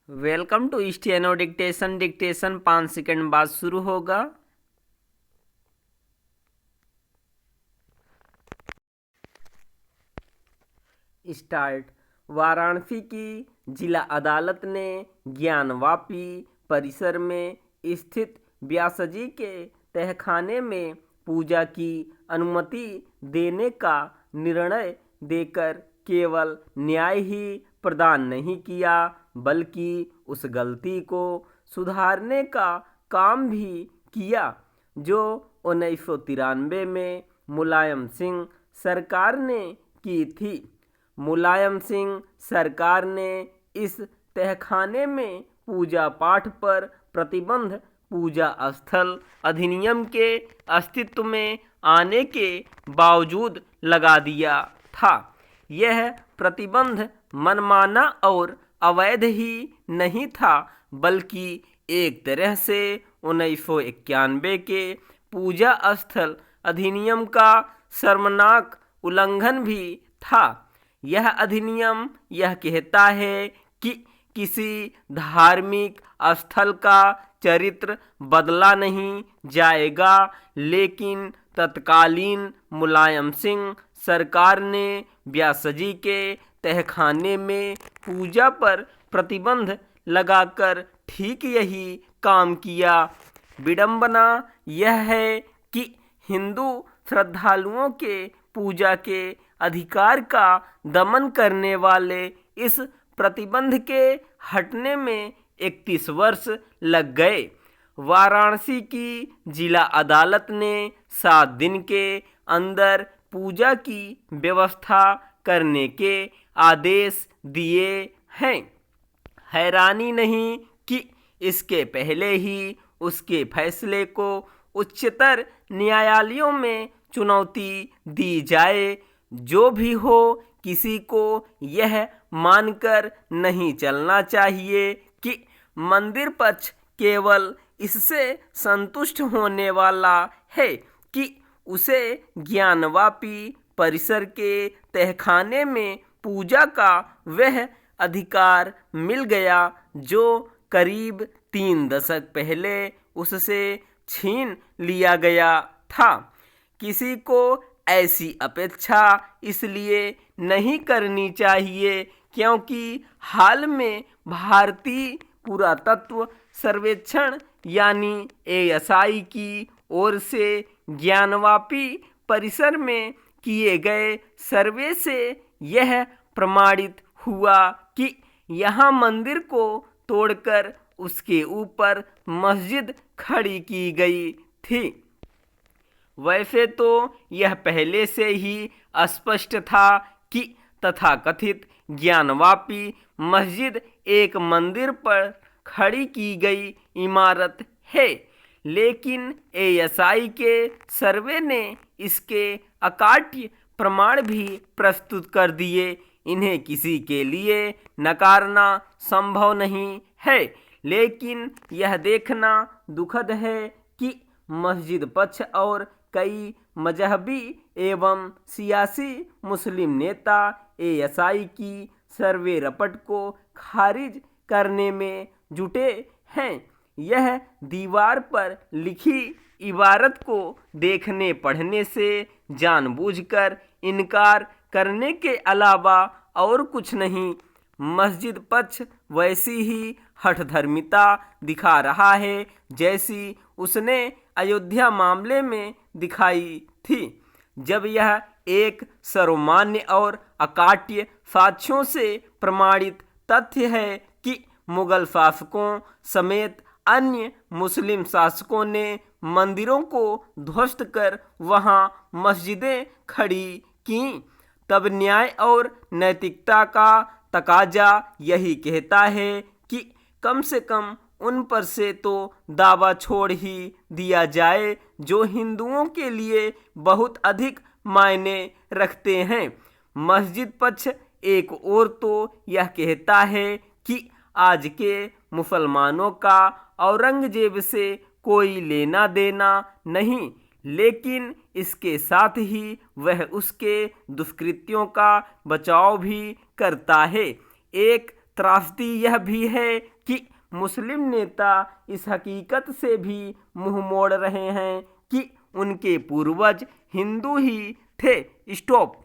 Welcome to steno dictation. Dictation 5 second बाद शुरू होगा। स्टार्ट। वाराणसी की जिला अदालत ने ज्ञानवापी परिसर में स्थित व्यासजी के तहखाने में पूजा की अनुमति देने का निर्णय देकर केवल न्याय ही प्रदान नहीं किया, बल्कि उस गलती को सुधारने का काम भी किया जो 1993 में मुलायम सिंह सरकार ने की थी। मुलायम सिंह सरकार ने इस तहखाने में पूजा पाठ पर प्रतिबंध पूजा स्थल अधिनियम के अस्तित्व में आने के बावजूद लगा दिया था। यह प्रतिबंध मनमाना और अवैध ही नहीं था, बल्कि एक तरह से 1991 के पूजा स्थल अधिनियम का शर्मनाक उल्लंघन भी था। यह अधिनियम यह कहता है कि किसी धार्मिक स्थल का चरित्र बदला नहीं जाएगा, लेकिन तत्कालीन मुलायम सिंह सरकार ने व्यासजी के तहखाने में पूजा पर प्रतिबंध लगाकर ठीक यही काम किया। विडंबना यह है कि हिंदू श्रद्धालुओं के पूजा के अधिकार का दमन करने वाले इस प्रतिबंध के हटने में 31 वर्ष लग गए। वाराणसी की जिला अदालत ने 7 दिन के अंदर पूजा की व्यवस्था करने के आदेश दिए हैं। हैरानी नहीं कि इसके पहले ही उसके फैसले को उच्चतर न्यायालयों में चुनौती दी जाए। जो भी हो, किसी को यह मानकर नहीं चलना चाहिए कि मंदिर पक्ष केवल इससे संतुष्ट होने वाला है कि उसे ज्ञानवापी परिसर के तहखाने में पूजा का वह अधिकार मिल गया जो करीब 3 दशक पहले उससे छीन लिया गया था। किसी को ऐसी अपेक्षा इसलिए नहीं करनी चाहिए क्योंकि हाल में भारतीय पुरातत्व सर्वेक्षण यानी ASI की ओर से ज्ञानवापी परिसर में किए गए सर्वे से यह प्रमाणित हुआ कि यहाँ मंदिर को तोड़कर उसके ऊपर मस्जिद खड़ी की गई थी। वैसे तो यह पहले से ही स्पष्ट था कि तथाकथित ज्ञानवापी मस्जिद एक मंदिर पर खड़ी की गई इमारत है, लेकिन ASI के सर्वे ने इसके अकाट्य प्रमाण भी प्रस्तुत कर दिए। इन्हें किसी के लिए नकारना संभव नहीं है, लेकिन यह देखना दुखद है कि मस्जिद पक्ष और कई मजहबी एवं सियासी मुस्लिम नेता ASI की सर्वे रिपोर्ट को खारिज करने में जुटे हैं। यह दीवार पर लिखी इबारत को देखने पढ़ने से जानबूझकर इनकार करने के अलावा और कुछ नहीं। मस्जिद पक्ष वैसी ही हठधर्मिता दिखा रहा है जैसी उसने अयोध्या मामले में दिखाई थी, जब यह एक सर्वमान्य और अकाट्य साक्ष्यों से प्रमाणित तथ्य है कि मुगल शासकों समेत अन्य मुस्लिम शासकों ने मंदिरों को ध्वस्त कर वहां मस्जिदें खड़ी कीं। तब न्याय और नैतिकता का तकाजा यही कहता है कि कम से कम उन पर से तो दावा छोड़ ही दिया जाए जो हिंदुओं के लिए बहुत अधिक मायने रखते हैं। मस्जिद पक्ष एक और तो यह कहता है कि आज के मुसलमानों का औरंगजेब से कोई लेना देना नहीं, लेकिन इसके साथ ही वह उसके दुष्कृत्यों का बचाव भी करता है। एक त्रासदी यह भी है कि मुस्लिम नेता इस हकीकत से भी मुंह मोड़ रहे हैं कि उनके पूर्वज हिंदू ही थे। स्टॉप।